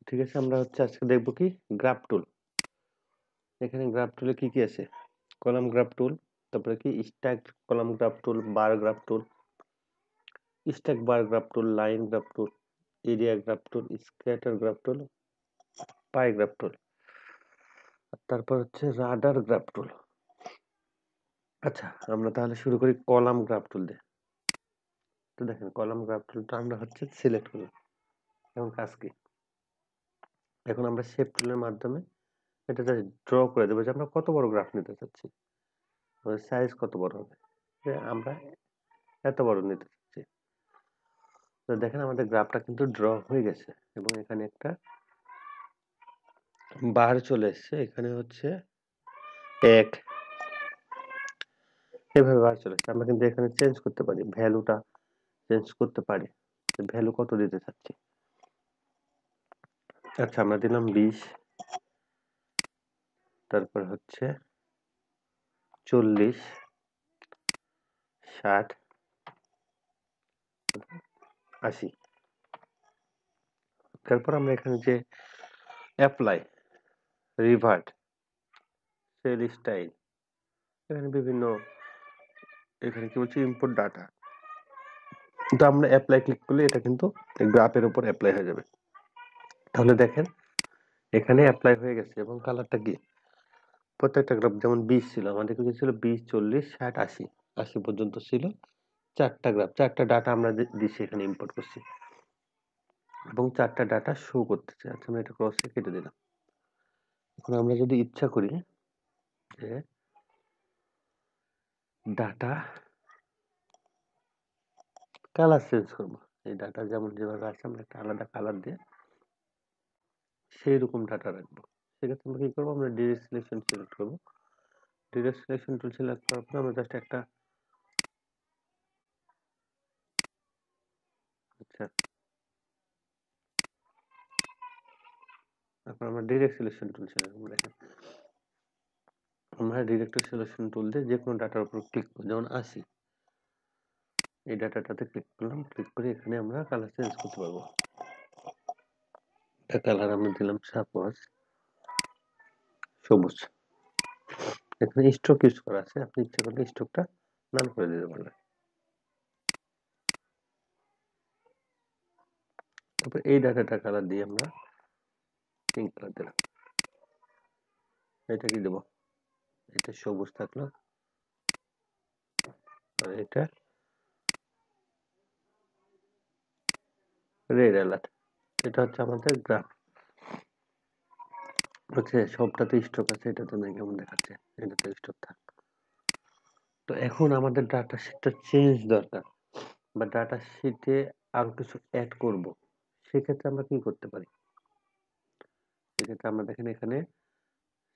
ঠিক আছে, আমরা হচ্ছে আজকে দেখব কি গ্রাফ টুল। এখানে গ্রাফ টুলে কি কি আছে? কলাম গ্রাফ টুল, তারপরে কি stack column graph tool, bar graph tool, stack bar graph tool, line graph tool, area graph tool, scatter graph tool, pie graph tool. তারপর হচ্ছে রাডার গ্রাফ টুল। আচ্ছা, আমরা তাহলে শুরু করি কলাম গ্রাফ টুল দিয়ে। তো দেখেন কলাম গ্রাফ টুলটা আমরা হচ্ছে সিলেক্ট করলাম। এখন কাজ কি? এখন আমরা শেপ টুলের মাধ্যমে এটা ড্র করে দেবো যে আমরা কত বড় গ্রাফ নিতে চাচ্ছি, সাইজ কত বড় হবে, যে আমরা এত বড় নিতে চাচ্ছি। তো দেখেন আমাদের গ্রাফটা কিন্তু ড্র হয়ে গেছে এবং এখানে একটা বার চলে এসছে। এখানে হচ্ছে এক, এভাবে বার চলে এসছে। আমরা কিন্তু এখানে চেঞ্জ করতে পারি, ভ্যালুটা চেঞ্জ করতে পারি, ভ্যালু কত দিতে চাচ্ছি। আচ্ছা, আমরা দিলাম 20, তারপর হচ্ছে 40, 60, 80। তারপর আমরা এখানে যে অ্যাপ্লাই, রিভার্ট, সেল স্টাইল, এখানে বিভিন্ন, এখানে কি বলছি ইনপুট ডাটা, তো আমরা অ্যাপ্লাই ক্লিক করলে এটা কিন্তু গ্রাফের উপর অ্যাপ্লাই হয়ে যাবে। তাহলে দেখেন এখানে অ্যাপ্লাই হয়ে গেছে এবং কালারটা কি, প্রত্যেকটা গ্রাফ যেমন 20 ছিল, আমাদের কি ছিল 20, 40, 60, 80, 80 পর্যন্ত ছিল। চারটা গ্রাফ, চারটা ডাটা আমরা দিচ্ছি এখানে ইম্পোর্ট করছি এবং চারটা ডাটা শো করতেছে। আচ্ছা, আমরা এটা ক্রসে কেটে দিলাম। এখন আমরা যদি ইচ্ছা করি যে ডাটা কালার চেঞ্জ করবো, এই ডাটা যেমন যেভাবে আছে আমরা একটা আলাদা কালার দিয়ে সেই রকম ডাটা রাখবো, সেক্ষেত্রে আমরা কি করবো, আমরা ডিরেক্ট সিলেকশন সিলেক্ট করবো। ডিরেক্ট সিলেকশন টুল সিলেক্ট করার পর আমরা জাস্ট একটা, আচ্ছা এখন আমরা ডিরেক্ট সিলেকশন টুল সিলেক্ট করবো। দেখেন আমরা ডিরেক্ট সিলেকশন টুল দিয়ে যে কোনো ডাটার উপর ক্লিক করবো, যেমন 80, এই ডাটাটাতে ক্লিক করলাম, ক্লিক করে এখানে আমরা কালার চেঞ্জ করতে পারবো। এটা কালার আমরা দিলাম সাপোজ সবুজ। এখানে স্ট্রোক ইউজ করা আছে, আপনি ইচ্ছা করলে স্ট্রোকটা নাল করে দিতে পারবেন। তারপর এই ডাটাটা কালার দিয়ে আমরা পিঙ্ক কালার দিলাম। এটা কি দেবো, এটা সবুজ থাকলো, আর এটা রেড অ্যালার্ট। এটা হচ্ছে আমাদের গ্রাফ, হচ্ছে সবটাতে স্ট্রোক আছে, এটাতে নাই, কেমন দেখাচ্ছে, এটাতে স্ট্রোক থাক। তো এখন আমাদের ডাটা শিটটা চেঞ্জ দরকার, বা ডাটা শিটে আরো কিছু অ্যাড করব, সেক্ষেত্রে আমরা কি করতে পারি? সেক্ষেত্রে আমরা দেখেন এখানে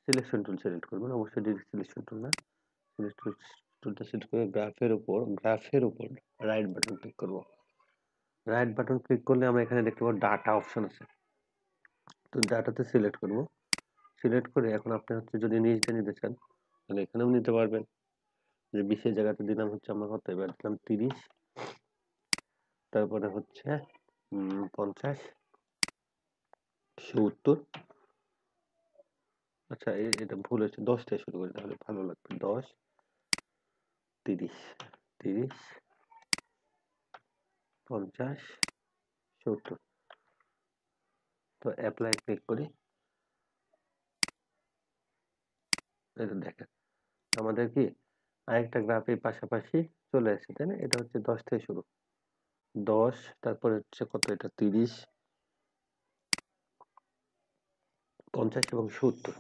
সিলেকশন টুল সিলেক্ট করবেন, অবশ্যই ডিরেক্ট সিলেকশন টুল না, সিলেক্ট টুলটা সিলেক্ট করে গ্রাফের উপর রাইট বাটন ক্লিক করব। রাইট বাটন ক্লিক করলে আমরা এখানে দেখতে পাবো ডাটা অপশন আছে, তো ডাটাতে সিলেক্ট করব। সিলেক্ট করে এখন আপনি হচ্ছে যদি নিচ দিয়ে নিতে চান তাহলে এখানেও নিতে পারবেন, যে 20 এর জায়গাতে দিলাম হচ্ছে আমরা কত, এবার দিলাম 30, তারপরে হচ্ছে 50, 70। আচ্ছা এটা ভুল হয়েছে, 10 থেকে শুরু করি তাহলে ভালো লাগবে। 10, 30, 30, 50, 70। তো অ্যাপ্লাই ক্লিক করি, এটা দেখেন আমাদের কি আরেকটা গ্রাফের পাশাপাশি চলে আসছে, তাই না? এটা হচ্ছে 10 থেকে শুরু, 10, তারপরে হচ্ছে কত, এটা 30, 50 এবং 70।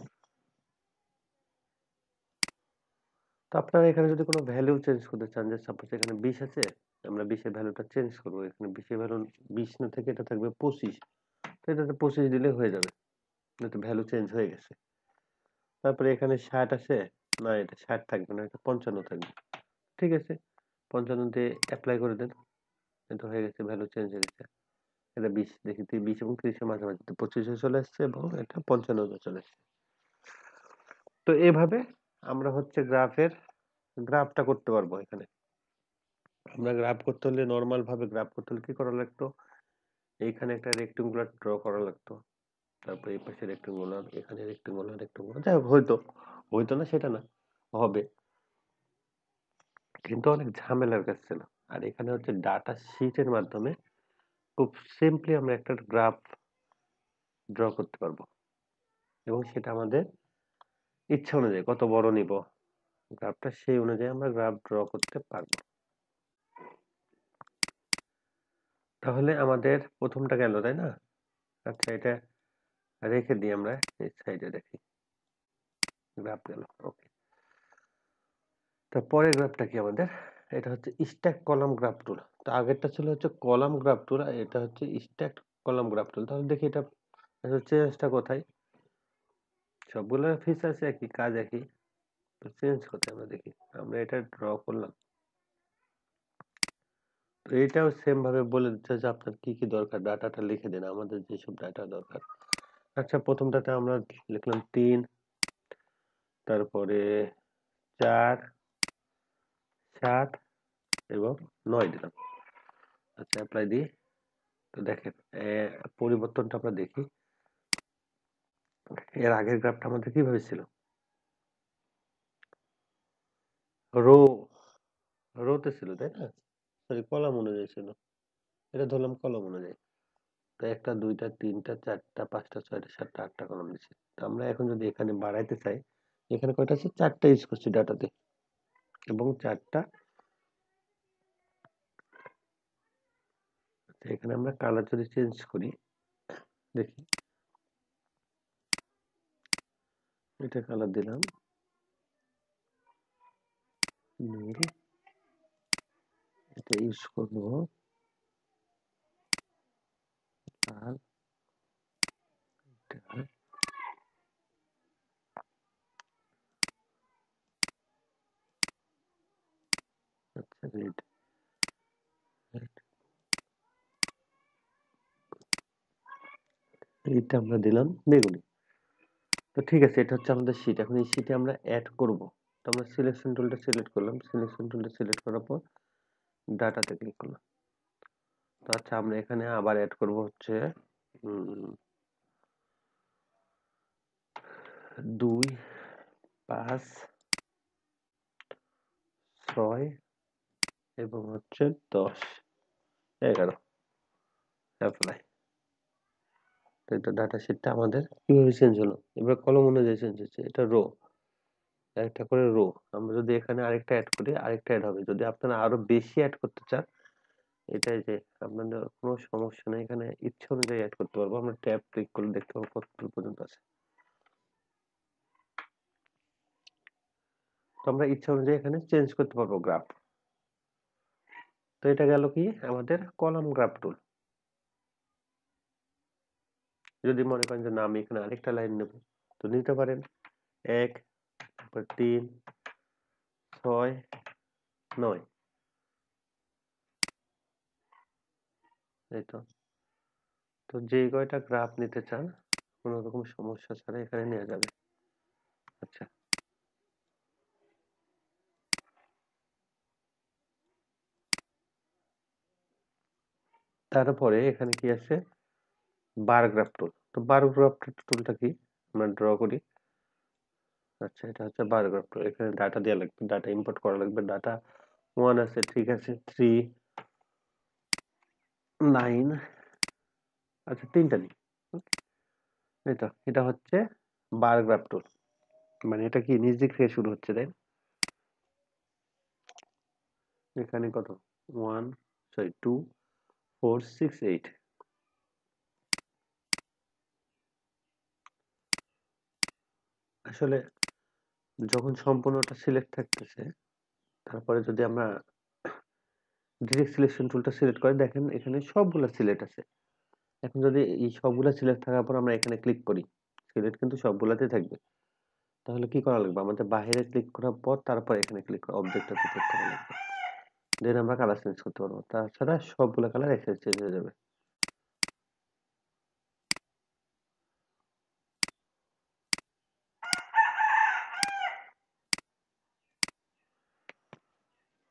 তো আপনারা এখানে যদি কোনো ভ্যালু চেঞ্জ করতে চান, যে সাপোজ এখানে 20 আছে, আমরা 20 এর ভ্যালুটা চেঞ্জ করবো, এখানে 20 এর ভ্যালু 20 না থেকে এটা থাকবে 25, তো এটাতে 25 দিলে হয়ে যাবে, এটা ভ্যালু চেঞ্জ হয়ে গেছে। তারপরে এখানে 60 আছে, না এটা 60 থাকবে না, এটা 55 থাকবে। ঠিক আছে, 55 দিয়ে অ্যাপ্লাই করে দেন, এটা হয়ে গেছে, ভ্যালু চেঞ্জ হয়ে গেছে। এটা 20, দেখি 20 এবং 30 এর মাঝামাঝি 25 এ চলে আসছে এবং এটা 55 তে চলে আসছে। তো এভাবে আমরা হচ্ছে গ্রাফটা করতে পারবো। এখানে আমরা গ্রাফ করতে হলে, নরমাল ভাবে গ্রাফ করতে হলে কি করা লাগতো, এইখানে একটা রেক্টেঙ্গুলার ড্র করা লাগতো, তারপরে এই পাশে রেক্টেঙ্গুলার, এখানে রেক্টেঙ্গুলার রেক্টেঙ্গুলার, যাই হোক হইতো না সেটা না, হবে, কিন্তু অনেক ঝামেলার কাজ ছিল। আর এখানে হচ্ছে ডাটা শিটের মাধ্যমে খুব সিম্পলি আমরা একটা গ্রাফ ড্র করতে পারবো, এবং সেটা আমাদের ইচ্ছা অনুযায়ী কত বড় নিব গ্রাফটা, সেই অনুযায়ী আমরা গ্রাফ ড্র করতে পারবো। তাহলে আমাদের প্রথমটা গেল, তাই না? আচ্ছা, এটা রেখে দিই, আমরা এই সাইডে দেখি, গ্রাফ গেল। ওকে, তারপরের গ্রাফটা কি আমাদের? এটা হচ্ছে স্ট্যাক কলাম গ্রাফ টুল। তো আগেরটা ছিল হচ্ছে কলাম গ্রাফ টুল, আর এটা হচ্ছে স্ট্যাক কলাম গ্রাফ টুল। তাহলে দেখি এটা চেঞ্জটা কোথায়? সবগুলো ফিচার্স একই, কাজ একই, তো চেঞ্জ কোথায় আমরা দেখি। আমরা এটা ড্র করলাম, তো এটাও সেম ভাবে বলে দিচ্ছে যে আপনার কি কি দরকার, ডাটাটা লিখে দিন, আমাদের যেসব ডাটা দরকার। আচ্ছা, প্রথমটাতে আমরা লিখলাম 3, তারপরে 4, 7 এবং 9 দিলাম। আচ্ছা, অ্যাপ্লাই দিই। তো দেখেন পরিবর্তনটা আমরা দেখি। এর আগের গ্রাফটা আমাদের কিভাবে ছিল? রো রোতে ছিল, তাই না? সরি, কলাম অনুযায়ী ছিল। এটা ধরলাম কলাম অনুযায়ী। তো 1টা 2টা 3টা 4টা 5টা 6টা 7টা 8টা কলাম দিচ্ছি। তো আমরা এখন যদি এখানে বাড়াইতে চাই, এখানে কয়টা আছে? 4টা ইউজ করছি ডাটাতে, এবং 4টা। এখানে আমরা কালার যদি চেঞ্জ করি, দেখি, এটা কালার দিলাম নীল, এটা ইউজ করবো লাল, এটা আচ্ছা রেড, এইটা আমরা দিলাম বেগুনি। তো ঠিক আছে, এটা হচ্ছে আমাদের শীট। এখন এই শীটে আমরা অ্যাড করব। তো আমরা সিলেকশন টুলটা সিলেক্ট করলাম, সিলেকশন টুলটা সিলেক্ট করার পর ডাটাতে ক্লিক করলাম। তো আচ্ছা, আমরা এখানে আবার অ্যাড করব হচ্ছে 2, 5, 6 এবং হচ্ছে 10, 11। অ্যাপ্লাই। তো এটা ডাটা শিটটা আমাদের কিভাবে চেঞ্জ হলো? এবার কলম অনুযায়ী চেঞ্জ হচ্ছে, এটা রো, একটা করে রো। আমরা যদি এখানে আরেকটা অ্যাড করি, আরেকটা অ্যাড হবে। যদি আপনারা আরো বেশি অ্যাড করতে চান, এটাই যে আপনাদের কোনো সমস্যা নেই, এখানে ইচ্ছা অনুযায়ী অ্যাড করতে পারবো। আমরা ট্যাব ক্লিক করলে দেখতে পাবো কত পর্যন্ত আছে। তো আমরা ইচ্ছা অনুযায়ী এখানে চেঞ্জ করতে পারবো গ্রাফ। তো এটা গেল কি আমাদের কলাম গ্রাফ টুল। যদি মনে করেন যে না, আমি এখানে আরেকটা লাইন নেব, তো নিতে পারেন। 1, তারপর 3, 6, 9, এই তো। তো যে কয়টা গ্রাফ নিতে চান, কোনো রকম সমস্যা ছাড়া এখানে নেওয়া যাবে। আচ্ছা, তারপরে এখানে কি আছে? বার গ্রাফ টুল। তো বার গ্রাফ টুলটা কি? আমরা ড্র করি। আচ্ছা, এটা হচ্ছে বার গ্রাফ টুল। এখানে ডাটা দেওয়া লাগবে, ডাটা ইম্পোর্ট করা লাগবে। ডাটা 1 আছে, ঠিক আছে, 3, 9, আচ্ছা 3টা নিই। এই তো, এটা হচ্ছে বার গ্রাফ টুল। মানে এটা কি নিচ দিক থেকে শুরু হচ্ছে, তাই? এখানে কত? 1, সরি 2, 4, 6, 8। আসলে যখন সম্পূর্ণটা সিলেক্ট থাকতেছে, তারপরে যদি আমরা ডিরেক্ট সিলেকশন টুলটা সিলেক্ট করে, দেখেন এখানে সবগুলা সিলেক্ট আছে। এখন যদি এই সবগুলা সিলেক্ট থাকার পর আমরা এখানে ক্লিক করি, সিলেক্ট কিন্তু সবগুলাতে থাকবে। তাহলে কি করা লাগবে? আমাদের বাইরে ক্লিক করার পর তারপর এখানে ক্লিক করে অবজেক্টটাতে ক্লিক করা লাগবে। দেন আমরা কালার চেঞ্জ করতে পারবো। তাছাড়া সবগুলা কালার একসাথে চেঞ্জ হয়ে যাবে।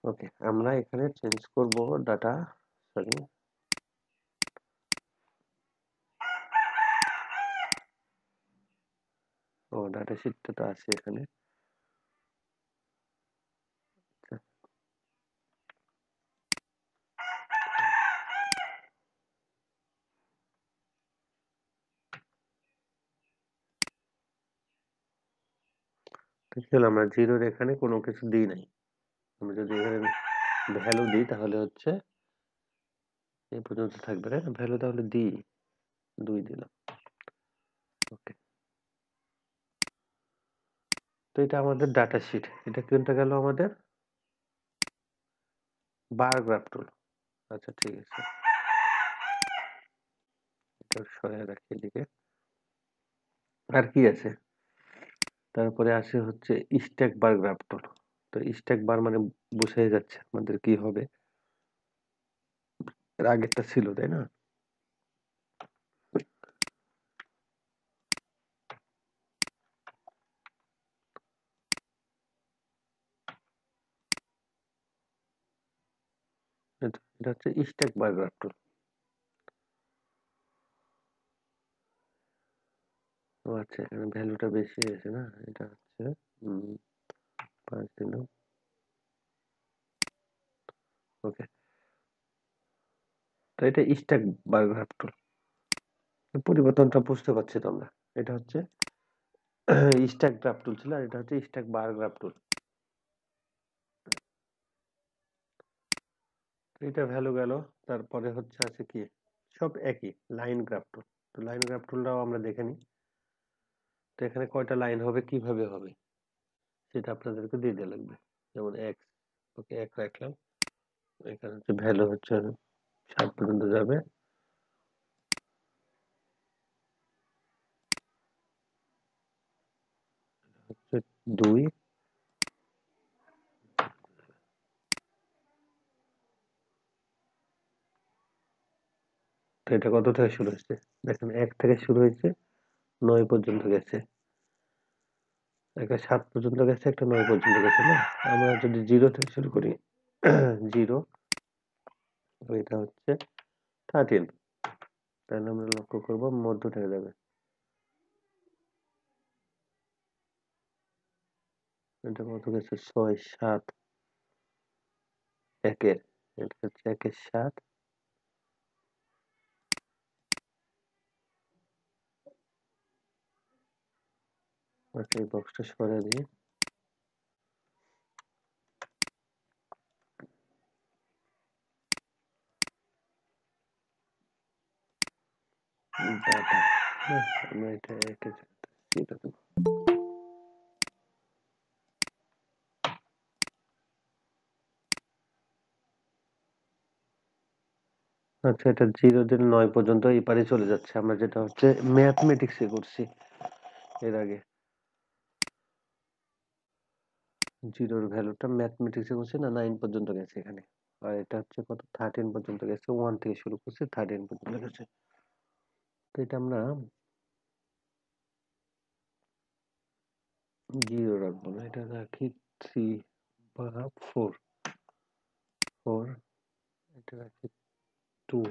ওকে, আমরা এখানে চেঞ্জ করব ডাটা, সরি, ও ডাটা শিটটা তো আছে এখানে। আচ্ছা, দেখলাম আমরা জিরোর এখানে কোনো কিছু দিই নাই। আমরা যদি এখানে ভ্যালু দিই তাহলে হচ্ছে এই পর্যন্ত থাকবে, তাই না? ভ্যালু তাহলে দিই, 2 দিলাম। ওকে, তো এটা আমাদের ডাটা শিট। এটা কোনটা গেল আমাদের? বার গ্রাফ টুল। আচ্ছা ঠিক আছে, এটা সরিয়ে রাখি এদিকে। আর কি আছে? তারপরে আসে হচ্ছে স্ট্যাক বার গ্রাফ টুল। তো স্ট্যাক বার মানে বুঝাই যাচ্ছে আমাদের কি হবে। এর আগেরটা ছিল, তাই না? এটা হচ্ছে স্ট্যাক বার গ্রাফ টুল। ও আচ্ছা, এখানে ভ্যালুটা বেশি আছে না? এটা হচ্ছে 5 দিলাম। ওকে, তো এটা স্ট্যাক বার গ্রাফ টুল। পরিবর্তনটা বুঝতে পারছি তো আমরা। এটা হচ্ছে স্ট্যাক গ্রাফ টুল ছিল, আর এটা হচ্ছে স্ট্যাক বার গ্রাফ টুল। এটা ভ্যালু গেল। তারপরে হচ্ছে আছে কি, সব একই, লাইন গ্রাফ টুল। তো লাইন গ্রাফ টুলটাও আমরা দেখে নিই। তো এখানে কয়টা লাইন হবে, কিভাবে হবে, সেটা আপনাদেরকে দিয়ে দেওয়া লাগবে। যেমন এক, ওকে এক রাখলাম। এখানে হচ্ছে ভ্যালু হচ্ছে 7 পর্যন্ত যাবে। হচ্ছে 2। তো এটা কত থেকে শুরু হয়েছে? দেখেন 1 থেকে শুরু হয়েছে, 9 পর্যন্ত গেছে। একটা 7 পর্যন্ত গেছে, একটা 9 পর্যন্ত গেছে না? আমরা যদি 0 থেকে শুরু করি, 0, এটা হচ্ছে 13, তাহলে আমরা লক্ষ্য করব মধ্যটায় যাবে। এটা কত গেছে? 6, 7, 1-এর, এটা হচ্ছে 1-এর 7। আচ্ছা, এই বক্সটা সরিয়ে দিই। ডাটা, আমরা এটা 1-এর 0 দেব। আচ্ছা, এটা 0 থেকে 9 পর্যন্ত এই পারে চলে যাচ্ছে। আমরা যেটা হচ্ছে ম্যাথমেটিক্সে করছি এর আগে। 0 এর ভ্যালুটা ম্যাথমেটিক্সে করছি না, 9 পর্যন্ত গেছে এখানে। আর এটা হচ্ছে কত? 13 পর্যন্ত গেছে। 1 থেকে শুরু করছি, 13 পর্যন্ত গেছে। তো এটা আমরা 0 রাখবো না, এটা রাখি 3 বা 4। 4, এটা রাখি 2,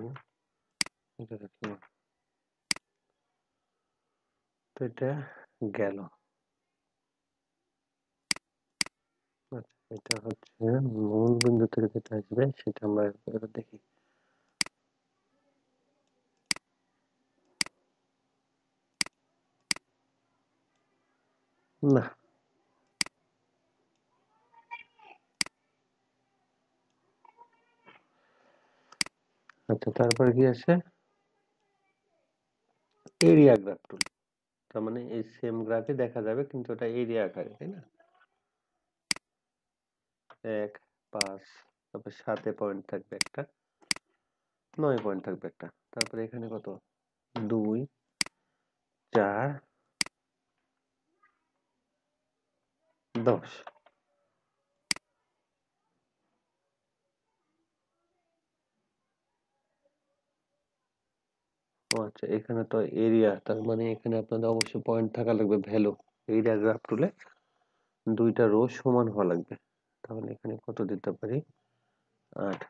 এটা রাখি 1। তো এটা গেল। আচ্ছা, এটা হচ্ছে মূল বিন্দু থেকে যেটা আসবে সেটা আমরা এবার দেখি। না, আচ্ছা, তারপরে কি আছে? এরিয়া গ্রাফ টুল। তার মানে এই সেম গ্রাফে দেখা যাবে, কিন্তু ওটা এরিয়া আকারে, তাই না? 1, 5, তারপর 7 পয়েন্ট থাকবে একটা, 9 পয়েন্ট থাকবে একটা, তারপরে এখানে কত? 2, 4, 10। ও আচ্ছা, এখানে তো এরিয়া, তার মানে এখানে আপনাদের অবশ্যই পয়েন্ট থাকা লাগবে, ভ্যালু। এরিয়া গ্রাফ টুলে 2টা রো সমান হওয়া লাগবে। তাহলে এখানে কত দিতে পারি? 8।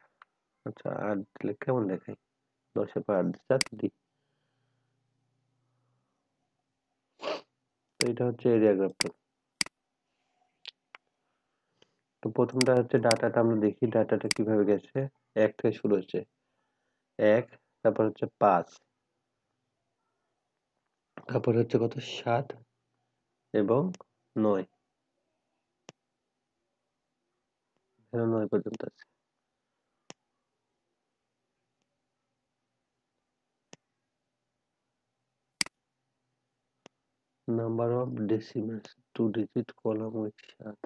আচ্ছা, 8 দিলে কেমন দেখায়? 10 এর পর 8 দিই, তো এটা হচ্ছে এরিয়া গ্রাফ টুল। তো প্রথমটা হচ্ছে ডাটাটা আমরা দেখি ডাটাটা কিভাবে গেছে। 1 থেকে শুরু হচ্ছে 1, তারপর হচ্ছে 5, তারপর হচ্ছে কত 7 এবং 9, 9 পর্যন্ত আছে। Number of decimals 2 digit column with 7।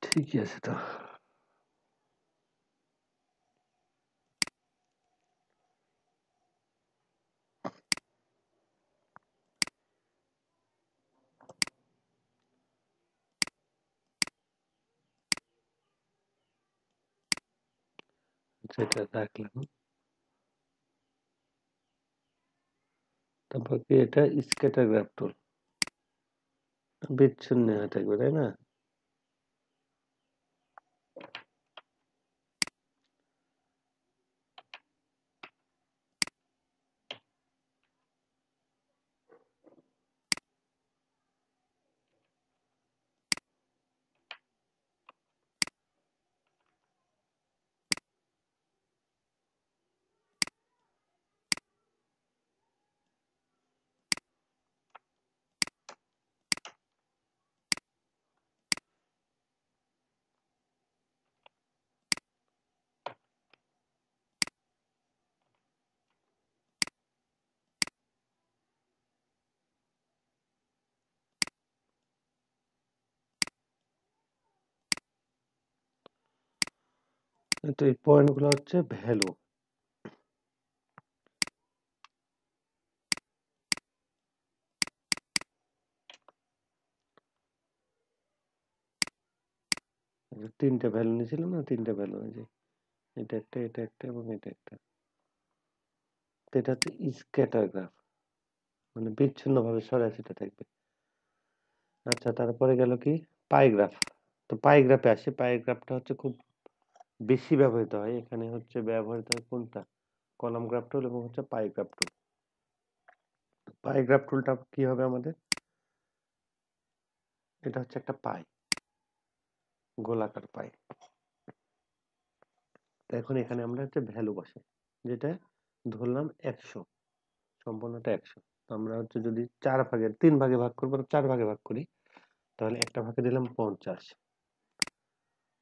ঠিকই আছে তো। যেটা রাখলাম, তারপর কি এটা স্ক্যাটার গ্রাফ টুল, বিচ্ছিন্ন হয়ে থাকবে তাই না? তো এই পয়েন্ট গুলো হচ্ছে ভ্যালু। তিনটে ভ্যালু নিয়েছিলাম না, তিনটে ভ্যালু আছে, এটা একটা, এটা একটা এবং এটা একটা। তো এটা হচ্ছে স্ক্যাটার গ্রাফ, মানে বিচ্ছিন্ন ভাবে ছড়াছড়ি থাকবে। আচ্ছা, তারপরে গেল কি পাই গ্রাফ। তো পাই গ্রাফে আসে, পাই গ্রাফটা হচ্ছে খুব বেশি ব্যবহৃত হয়। এখানে হচ্ছে ব্যবহৃত হয় কোনটা, কলাম গ্রাফ টুল এবং হচ্ছে পাই গ্রাফ টুল। পাই গ্রাফ টুলটা কি হবে আমাদের, এটা হচ্ছে একটা পাই, গোলাকার পাই। তো এখন এখানে আমরা হচ্ছে ভ্যালু বসাই, যেটা ধরলাম 100, সম্পূর্ণটা 100। তো আমরা হচ্ছে যদি 3 ভাগে ভাগ করবো, 4 ভাগে ভাগ করি, তাহলে একটা ভাগে দিলাম 50,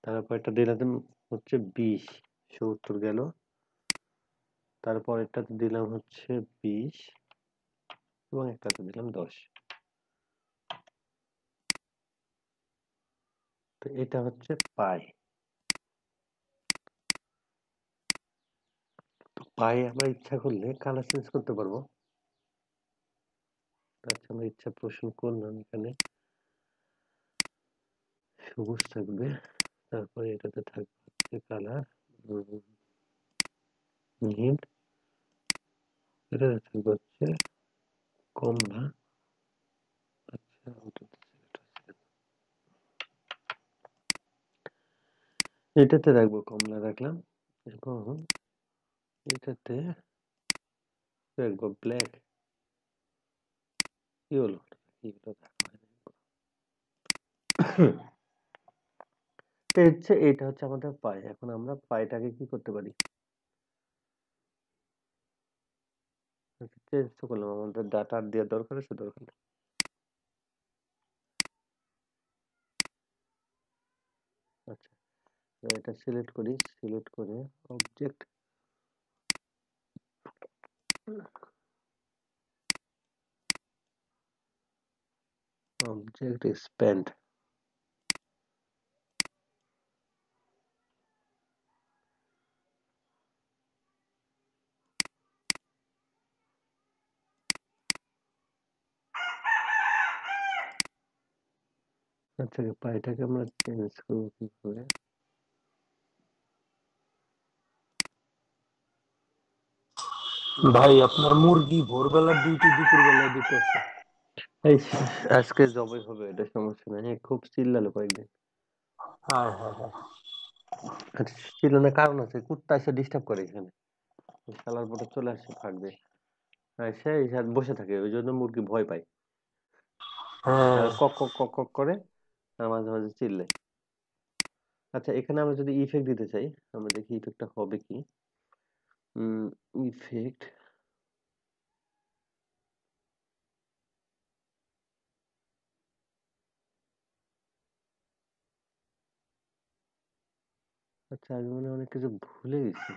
তারপর এটা দিলাম হচ্ছে 20, 70 গেল। তারপর এটাতে দিলাম হচ্ছে 20 এবং একটাতে দিলাম 10। তো এটা হচ্ছে পাই। তো পাই আমরা ইচ্ছা করলে কালার চেঞ্জ করতে পারবো। আচ্ছা, আমরা ইচ্ছা পোষণ করলাম, এখানে সবুজ থাকবে, তারপরে এটাতে থাকবে হচ্ছে কালার নীল, এটাতে থাকবে হচ্ছে কমলা। আচ্ছা, এটাতে রাখবো কমলা রাখলাম, এবং এটাতে রাখবো ব্ল্যাক। কি হলো, এগুলো দেখা হয় না। তো হচ্ছে এটা হচ্ছে আমাদের পাই। এখন আমরা পাইটাকে কি করতে পারি, চেঞ্জ তো করলাম, আমাদের ডাটা দেওয়ার দরকার আছে, দরকার নেই। আচ্ছা, তো এটা সিলেক্ট করি, সিলেক্ট করে অবজেক্ট, অবজেক্ট এক্সপ্যান্ড। আচ্ছা, পাইটাকে আমরা চেঞ্জ করবো কি করে, ভাই আপনার মুরগি ভোরবেলার ডিউটি দুপুরবেলায় দিতেছে। এই আজকে জবাই হবে, এটা সমস্যা নাই, খুব চিল্লালো কয়েকদিন। হ্যাঁ হ্যাঁ হ্যাঁ। আচ্ছা, চিল্লানোর কারণ আছে, কুত্তা এসে ডিস্টার্ব করে এখানে, শালার পরে চলে আসে ফাঁকবে, এসে বসে থাকে, ওই জন্য মুরগি ভয় পায়, হ্যাঁ। আর কক কক কক কক করে, আর মাঝে মাঝে চিল্লায়। আচ্ছা, এখানে আমরা যদি ইফেক্ট দিতে চাই, আমরা দেখি ইফেক্টটা হবে কি। ইফেক্ট, আচ্ছা আমি মনে হয় অনেক কিছু ভুলে গেছি,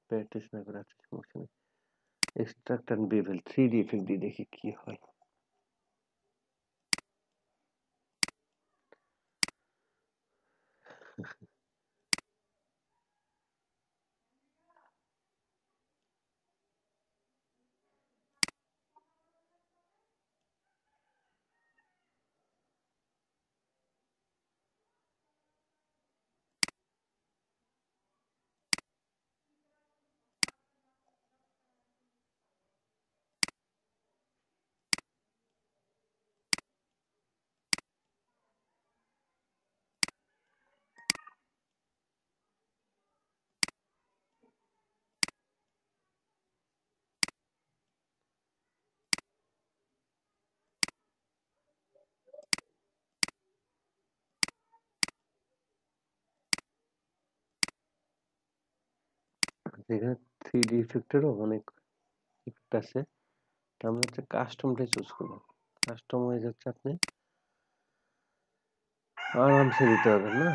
প্র্যাকটিস না করে, আচ্ছা সমস্যা নেই। Extract and bevel 3D effect দিয়ে দেখি কি হয়। এখানে 3D ইফেক্টেরও অনেক ইফেক্ট আছে, তো আমরা হচ্ছে কাস্টমটাই চুজ করবো। কাস্টম হয়ে যাচ্ছে, আপনি আরামসে দিতে পারবেন না,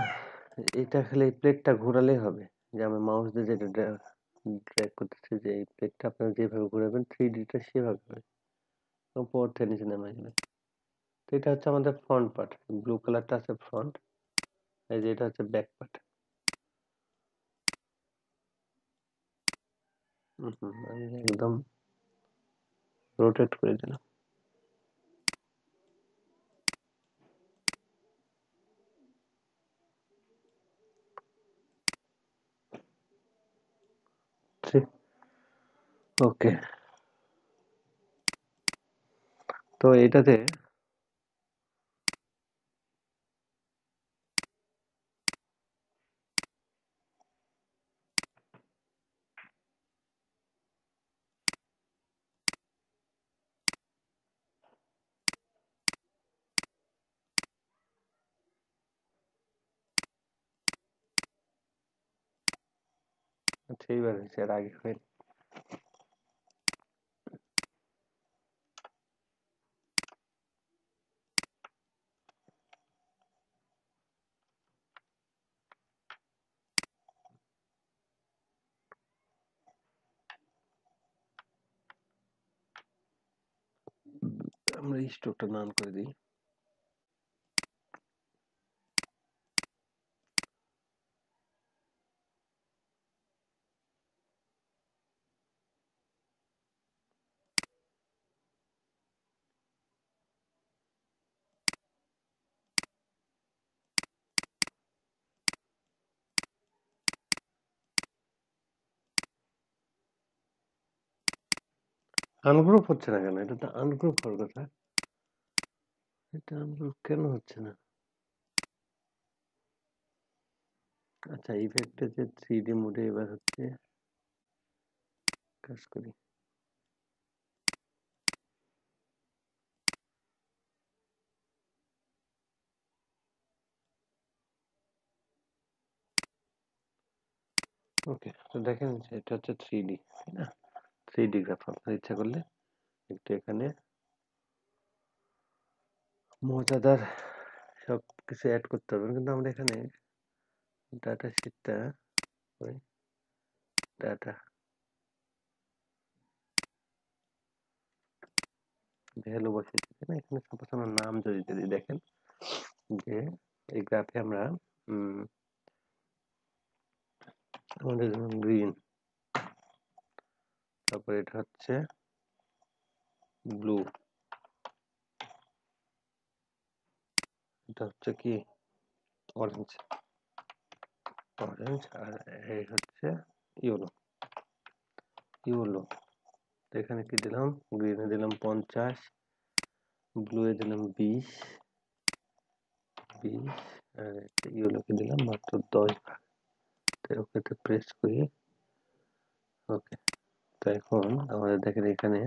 এটা খালি এই প্লেটটা ঘোরালেই হবে, যে আমি মাউস দিয়ে যেটা ড্র্যাগ করতেছি, যে এই প্লেটটা আপনারা যেভাবে ঘোরাবেন 3Dটা সেভাবে হবে, উপর থেকে নিচে নেমে যাবে। তো এটা হচ্ছে আমাদের ফ্রন্ট পার্ট, ব্লু কালারটা আছে ফ্রন্ট, এই যে এটা হচ্ছে ব্যাক পার্ট। আমি একদম রোটেট করে দিলাম। ওকে, তো এটাতে আচ্ছা এইবার হচ্ছে, এর আগে হয়নি। আমরা এই স্ট্রোকটা নান করে দিই। আনগ্রুপ হচ্ছে না কেন? এটা তো আনগ্রুপ হওয়ার কথা, এটা আনগ্রুপ কেন হচ্ছে না? আচ্ছা, ইফেক্টে যে 3D মোডে এবার হচ্ছে, কাজ করি। ওকে, তো দেখেন যে এটা হচ্ছে 3D, তাই না? 3D গ্রাফ, আপনার ইচ্ছা করলে একটু এখানে মজাদার সব কিছু অ্যাড করতে পারবেন, কিন্তু আমরা এখানে ডাটা শিটটা, ওই ডাটা ভ্যালু বসিয়েছি, তাই না? এখানে সাপোজ আমরা নাম যদি দিই, দেখেন যে এই গ্রাফে আমরা আমাদের যেমন গ্রিন, তারপর এটা হচ্ছে ব্লু, এটা হচ্ছে কি অরেঞ্জ, অরেঞ্জ, আর এই হচ্ছে ইয়েলো। ইয়েলো, তো এখানে কি দিলাম, গ্রিনে দিলাম 50, ব্লুয়ে দিলাম 20, আর ইয়েলোকে দিলাম মাত্র 10 ভাগ। ওকে প্রেস করি, ওকে। তো এখন আমাদের দেখেন এখানে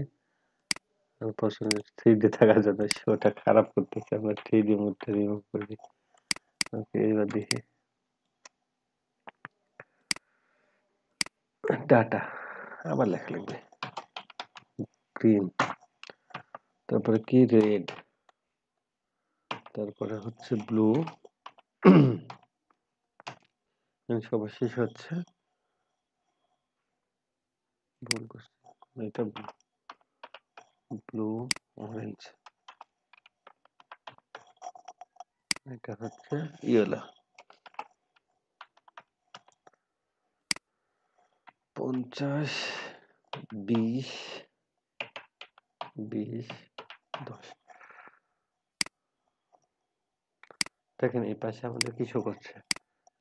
পছন্দ 3D থাকার জন্য শোটা খারাপ করতেছে, আমরা 3D মোডটা রিমুভ করি। ওকে, এবার দেখি ডাটা, আবার লেখা লাগবে গ্রিন, তারপরে কি রেড, তারপরে হচ্ছে ব্লু, সর্বশেষ হচ্ছে ভুল করছি, এটা ব্লু অরেঞ্জ, এটা হচ্ছে ইয়েলো। 50, 20, 20, 10। দেখেন এই পাশে আমাদের কিছু করছে,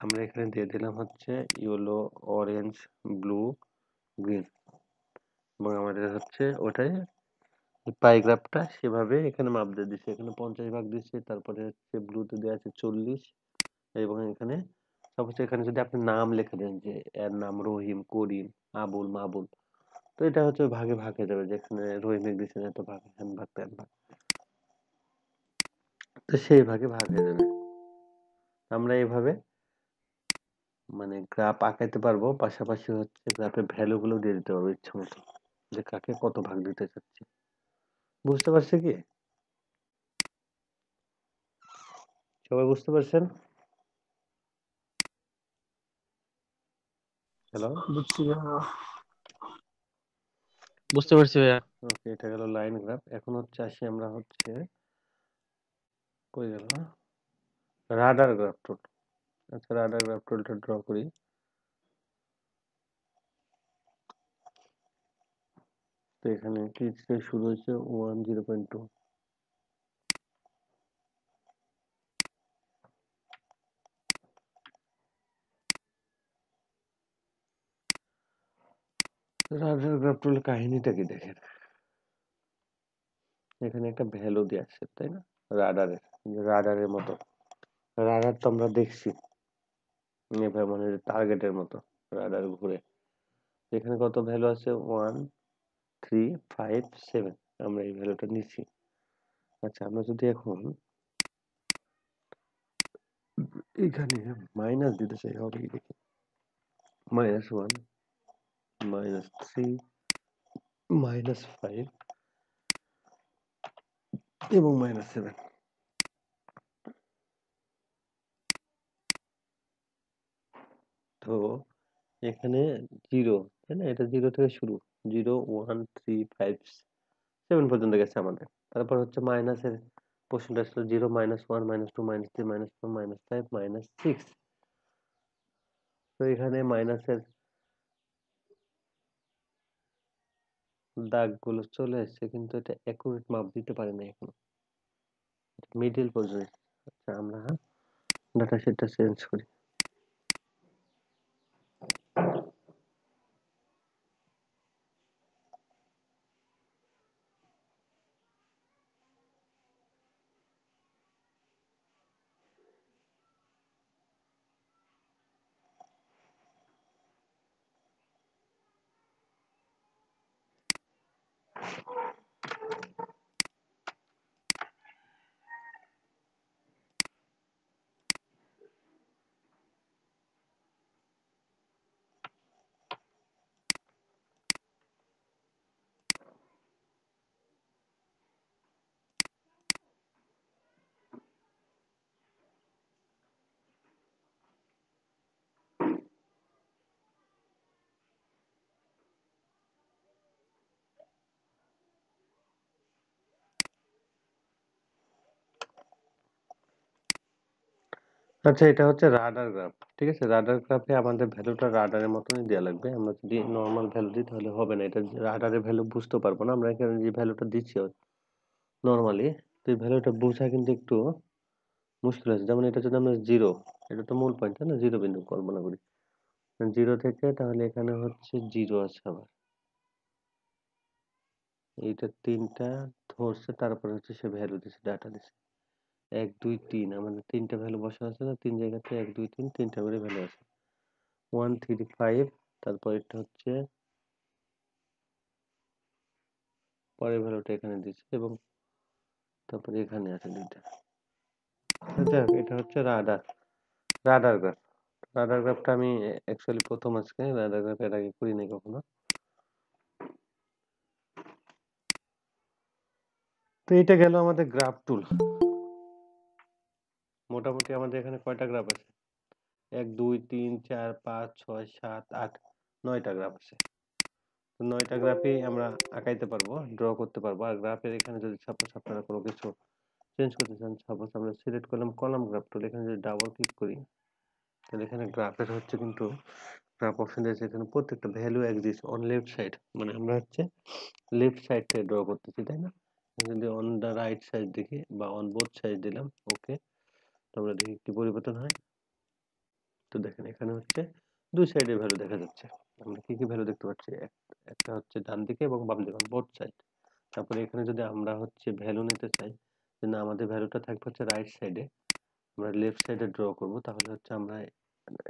আমরা এখানে দিয়ে দিলাম হচ্ছে ইয়েলো, অরেঞ্জ, ব্লু, গ্রিন, এবং আমাদের হচ্ছে ওটাই পাইগ্রাফটা সেভাবে এখানে মাপ দিয়ে দিচ্ছে, এখানে 50 ভাগ দিচ্ছে, তারপরে হচ্ছে ব্লুতে দেওয়া আছে 40, এবং এখানে সাপোজ এখানে যদি আপনি নাম লিখে দেন যে এর নাম রহিম, করিম, আবুল, মাবুল, তো এটা হচ্ছে ভাগে ভাগে যাবে, যেখানে রহিমের দিচ্ছেন এত ভাগ, হ্যান ভাগ, ত্যান ভাগ, তো সেই ভাগে ভাগ হয়ে যাবে। আমরা এইভাবে মানে গ্রাফ আঁকাইতে পারবো, পাশাপাশি হচ্ছে গ্রাফের ভ্যালু গুলো দিয়ে দিতে পারবো ইচ্ছা মতো, যে কাকে কত ভাগ দিতে চাচ্ছি। বুঝতে পারছি কি? সবাই বুঝতে পারছেন? হ্যালো, বুঝছি ভাইয়া। বুঝতে পারছি ভাইয়া। ওকে, এটা গেল লাইন গ্রাফ। এখন হচ্ছে আসি আমরা হচ্ছে কই গেল, রাডার গ্রাফ টুল। আচ্ছা, রাডার গ্রাফ টুলটা ড্র করি। তো এখানে কি শুরু হয়েছে 1, 0.2, রাডার গ্রাফ টুল কাহিনীটা কি দেখেন, এখানে একটা ভ্যালু দিয়ে আসছে তাই না, রাডারের, রাডারের মতো, রাডার তো আমরা দেখছি এভাবে, মানে টার্গেটের মতো রাডার ঘুরে। এখানে কত ভ্যালু আছে, 1, 3, 5, 7, আমরা এই ভ্যালুটা নিচ্ছি। আচ্ছা, আমরা যদি এখন এখানে মাইনাস দিতে চাই, হবে কি দেখি, -1, -3, -5 এবং -7। তো এখানে 0, তাই না, এটা 0 থেকে শুরু, 0, 1, 3, 5, 7 পর্যন্ত গেছে আমাদের। তারপর হচ্ছে মাইনাসের পোর্শনটা ছিল 0, -1, -2, -3, -4, -5, -6। তো এখানে মাইনাসের দাগগুলো চলে আসছে, কিন্তু এটা অ্যাকুরেট মাপ দিতে পারে না এখনো, মিডিল পর্যন্ত। আচ্ছা, আমরা ডাটা শিটটা চেঞ্জ করি। আচ্ছা, এটা হচ্ছে রাডার গ্রাফ, ঠিক আছে। রাডার গ্রাফে আমাদের ভ্যালুটা রাডারের মতনই দেওয়া লাগবে, আমরা যদি নর্মাল ভ্যালু দিই তাহলে হবে না, এটা রাডারের ভ্যালু বুঝতে পারবো না। আমরা এখানে যে ভ্যালুটা দিচ্ছি নর্মালি, তো এই ভ্যালুটা বোঝা কিন্তু একটু মুশকিল আছে। যেমন এটা যদি আমরা 0, এটা তো মূল পয়েন্ট, তাই না, 0 বিন্দু কল্পনা করি, 0 থেকে, তাহলে এখানে হচ্ছে 0 আছে আবার, এইটা 3টা ধরছে, তারপরে হচ্ছে সে ভ্যালু দিছে, ডাটা দিছে 1 2 3। আমাদের 3টা ভ্যালু বসানো আছে না, 3 জায়গাতে 1 2 3 3টা করে ভ্যালু আছে। 1 3 5, তারপর এটা হচ্ছে পরের ভ্যালুটা এখানে দিচ্ছে, এবং তারপরে এখানে আছে 2টা। যাক, এটা হচ্ছে রাডার গ্রাফ। রাডার গ্রাফটা আমি অ্যাকচুয়ালি প্রথম আজকে রাডার গ্রাফ এর আগে করি নাই কখনো। তো এটা গেল আমাদের গ্রাফ টুল। মোটামুটি আমাদের এখানে কয়টা গ্রাফ আছে? 1 2 3 4 5 6 7 8 9টা গ্রাফ আছে। তো 9টা গ্রাফই আমরা আঁকাইতে পারবো, ড্র করতে পারবো। আর গ্রাফের এখানে যদি সাপোজ আপনারা কোনো কিছু চেঞ্জ করতে চান, সাপোজ আমরা সিলেক্ট করলাম কলাম গ্রাফ টুল, এখানে যদি ডাবল ক্লিক করি, তাহলে এখানে গ্রাফের হচ্ছে কিন্তু গ্রাফ অপশন দিয়েছে, এখানে প্রত্যেকটা value exist on left side, মানে আমরা হচ্ছে লেফট সাইড থেকে ড্র করতেছি, তাই না? যদি অন দা রাইট সাইড দেখি বা অন বোথ সাইড দিলাম, ওকে, তো আমরা দেখি কি পরিবর্তন হয়। তো দেখেন এখানে হচ্ছে দুই সাইডের ভ্যালু দেখা যাচ্ছে। আমরা কি কি ভ্যালু দেখতে পাচ্ছি? একটা হচ্ছে ডান দিকে এবং বাম দিকে, বোথ সাইড। তারপরে এখানে যদি আমরা হচ্ছে ভ্যালু নিতে চাই, যে না আমাদের ভ্যালুটা থাকবে হচ্ছে রাইট সাইডে, আমরা লেফট সাইডে ড্র করব, তাহলে হচ্ছে আমরা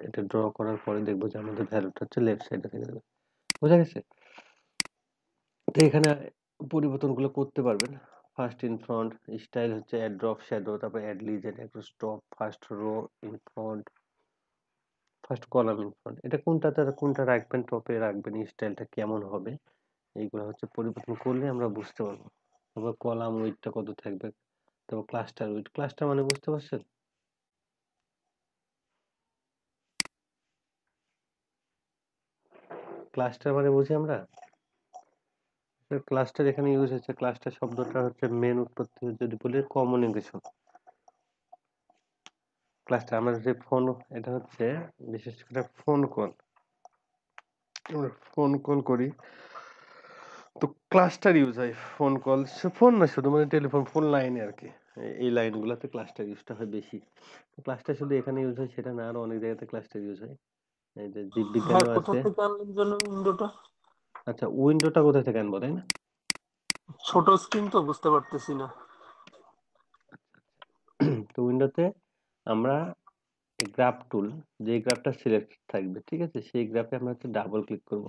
এটা ড্র করার পরে দেখবো যে আমাদের ভ্যালুটা হচ্ছে লেফট সাইডে থেকে যাবে। বোঝা গেছে? তো এখানে পরিবর্তনগুলো করতে পারবেন। ফার্স্ট ইন ফ্রন্ট স্টাইল হচ্ছে অ্যাড ড্রপ শ্যাডো, তারপর অ্যাড লিজেন্ড, একটু stop, first row in front, first column in front. এটা কোনটা রাখবেন, টপে রাখবেন, স্টাইলটা কেমন হবে, এইগুলো হচ্ছে পরিবর্তন করলে আমরা বুঝতে পারবো। তারপর কলাম উইডথটা কত থাকবে, তারপর ক্লাস্টার উইডথ। ক্লাস্টার মানে বুঝতে পারছেন? ক্লাস্টার মানে বুঝি আমরা, ক্লাস্টার এখানে ইউজ হচ্ছে। ক্লাস্টার শব্দটা হচ্ছে মেন উৎপত্তি যদি বলি কমিউনিকেশন। ক্লাস্টার আমরা যে ফোন, এটা হচ্ছে বিশেষ করে ফোন কল, ফোন কল করি তো ক্লাস্টার ইউজ হয়। ফোন কল, ফোন না শুধু, মানে টেলিফোন, ফোন লাইনে আর কি, এই লাইনগুলোতে ক্লাস্টার ইউজটা হয় বেশি। ক্লাস্টার শুধু এখানে ইউজ হয় সেটা না, আরো অনেক জায়গাতে ক্লাস্টার ইউজ হয়। এই যে ভাই জীববিজ্ঞানেও কোথা আছে। থেকে আনলেন যেন উইন্ডোটা? আচ্ছা, উইন্ডোটা কোথা থেকে আনবো, তাই না? ছোট স্ক্রিন তো বুঝতে পারতেছি না। তো উইন্ডোতে আমরা গ্রাফ টুল, যে গ্রাফটা সিলেক্ট থাকবে, ঠিক আছে, সেই গ্রাফে আমরা হচ্ছে ডাবল ক্লিক করব।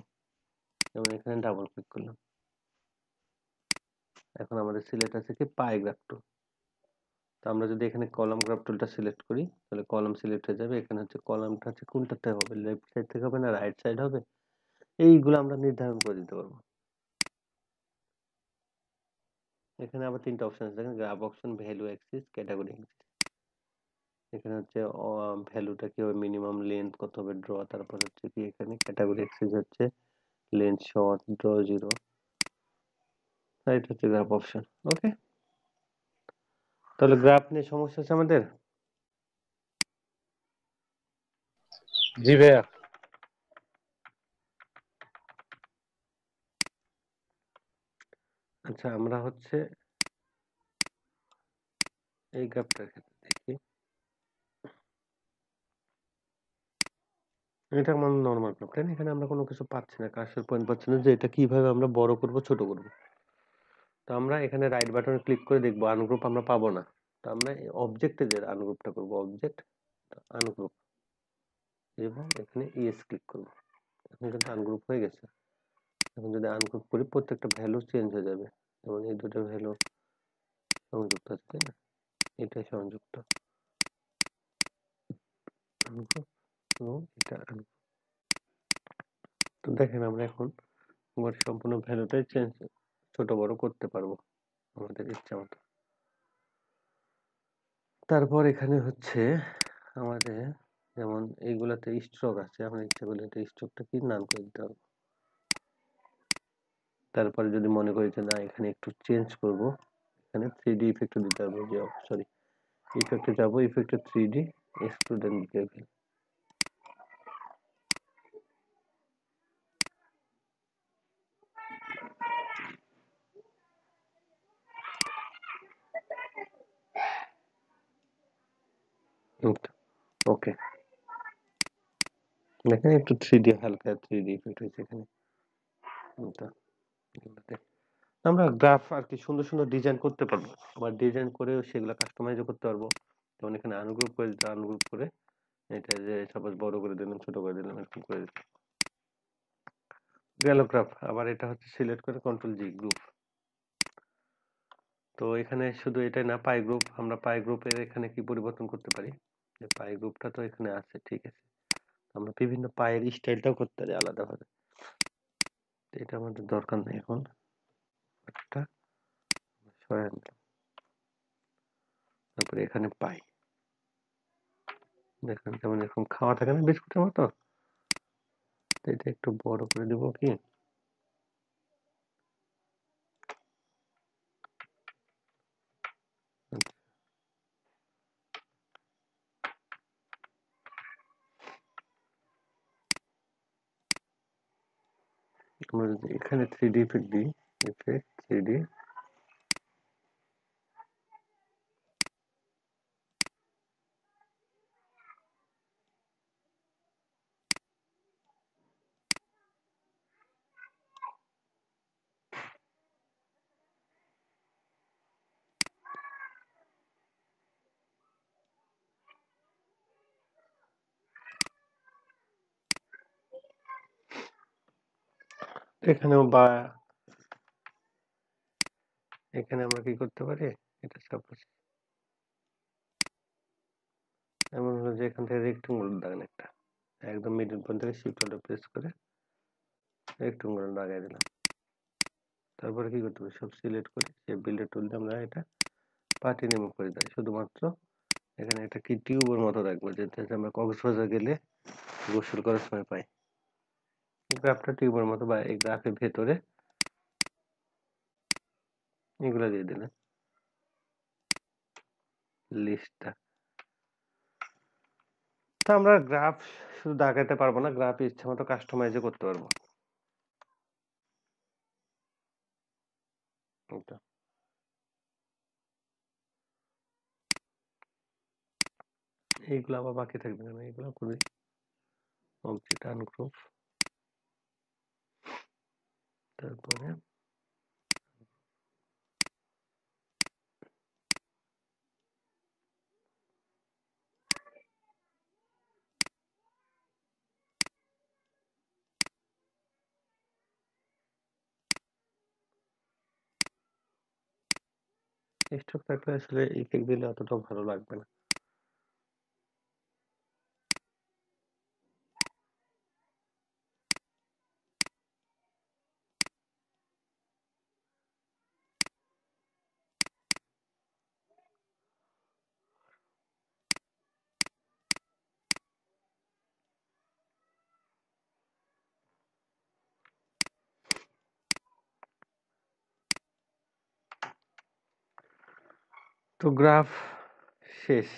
যেমন এখানে ডাবল ক্লিক করলাম, এখন আমাদের সিলেক্ট আছে কি পাই গ্রাফ টুল। তো আমরা যদি এখানে কলাম গ্রাফ টুলটা সিলেক্ট করি, তাহলে কলাম সিলেক্ট হয়ে যাবে। এখানে হচ্ছে কলামটা হচ্ছে কোনটাতে হবে, লেফট সাইড থেকে হবে না রাইট সাইড হবে, এইগুলো আমরা নির্ধারণ করে দিতে পারবো। এখানে আবার 3টা অপশন আছে, দেখেন, graph option, value Axis, category Axis. এখানে হচ্ছে ভ্যালুটা কি হবে, মিনিমাম লেন্থ কত হবে, ড্র, তারপর হচ্ছে কি এখানে ক্যাটাগরি অ্যাক্সিস হচ্ছে লেন্থ শর্ট, ড্র 0, এটা হচ্ছে গ্রাফ অপশন। ওকে, তাহলে গ্রাফ নিয়ে সমস্যা আছে আমাদের? জি ভাইয়া। আচ্ছা, আমরা হচ্ছে এই গ্রাফটার ক্ষেত্রে দেখি, এটা আমার নরমাল গ্রাফ, তাই না? এখানে আমরা কোনো কিছু পাচ্ছি না, কার্সর পয়েন্ট পাচ্ছি না যে এটা কিভাবে আমরা বড় করব, ছোট করব। তো আমরা এখানে রাইট বাটনে ক্লিক করে দেখবো, আনগ্রুপ আমরা পাবো না। তো আমরা অবজেক্টে যে আনগ্রুপটা করবো, অবজেক্ট আনগ্রুপ, এবং এখানে ইয়েস ক্লিক করব। এখন কিন্তু আনগ্রুপ হয়ে গেছে। এখন যদি আনগ্রুপ করি, প্রত্যেকটা ভ্যালু চেঞ্জ হয়ে যাবে। যেমন এই দুটো ভ্যালু সংযুক্ত আছে, তাই না? এটাই সংযুক্ত আনগ্রুপ, এবং এটা আনগ্রুপ। তো দেখেন আমরা এখন আমার সম্পূর্ণ ভ্যালুটাই চেঞ্জ, ছোট বড় করতে পারবো আমাদের ইচ্ছা মতো। তারপর এখানে হচ্ছে আমাদের, যেমন এইগুলাতে স্ট্রোক আছে, আমরা ইচ্ছা করলে এটা স্ট্রোকটা কি নাল করে দিতে পারবো। তারপরে যদি মনে করি যে না এখানে একটু চেঞ্জ করব, এখানে 3D ইফেক্ট দিতে পারবো, যে সরি, ইফেক্টে যাব, ইফেক্টে 3D এক্সট্রুডেন্ট লেভেল। ওকে, দেখেন একটু 3D, হালকা 3D ইফেক্ট হয়েছে এখানে। আমরা গ্রাফ আর কি সুন্দর সুন্দর ডিজাইন করতে পারবো, আবার ডিজাইন করেও সেগুলো কাস্টমাইজও করতে পারবো। যেমন এখানে আনগ্রুপ করে দিতে, আনগ্রুপ করে এটা যে সাপোজ বড় করে দিলাম, ছোট করে দিলাম, এরকম করে দিলাম, গেল গ্রাফ। আবার এটা হচ্ছে সিলেক্ট করে কন্ট্রোল জি, গ্রুপ। তো এখানে শুধু এটাই না, পাই গ্রুপ, আমরা পাই গ্রুপের এখানে কি পরিবর্তন করতে পারি, যে পাই গ্রুপটা তো এখানে আছে, ঠিক আছে, আমরা বিভিন্ন পায়ের স্টাইলটাও করতে পারি আলাদাভাবে। এটা আমাদের দরকার নেই এখন, একটা সরাই আনলাম। তারপরে এখানে পাই, দেখেন যেমন এরকম খাওয়া থাকে না বিস্কুটের মতো, তো এটা একটু বড় করে দিব কি, আমরা যদি এখানে 3D ইফেক্ট দিই, ইফেক্ট 3D, এখানেও বা এখানে আমরা কি করতে পারি, এটা সাপোজ এমন হলো যে এখান থেকে রেক্টেঙ্গুল দাগেন একটা, একদম মিডল পয়েন্ট থেকে শিফট অল্ট প্রেস করে রেক্টেঙ্গুল লাগাই দিলাম। তারপরে কি করতে হবে, সব সিলেক্ট করে শেপ বিল্ডার টুল দিয়ে আমরা এটা পার্টি নেম করে দেয়, শুধুমাত্র এখানে একটা কি টিউবের মতো রাখবো, যেটা আমরা কক্সবাজার গেলে গোসল করার সময় পাই। গ্রাফটা টিউবের মতো, বা এই গ্রাফের ভেতরে এগুলো দিয়ে দিলেন লিস্টটা। তো আমরা গ্রাফ শুধু দাগাতে পারবো না, গ্রাফ ইচ্ছা মতো কাস্টমাইজও করতে পারবো। এটা এইগুলো আবার বাকি থাকবে না, এইগুলো করি অবজেক্ট আনগ্রুপ, তারপরে স্টক থাকলে আসলে ইফেক্ট দিলে অতটাও ভালো লাগবে না। তো গ্রাফ শেষ।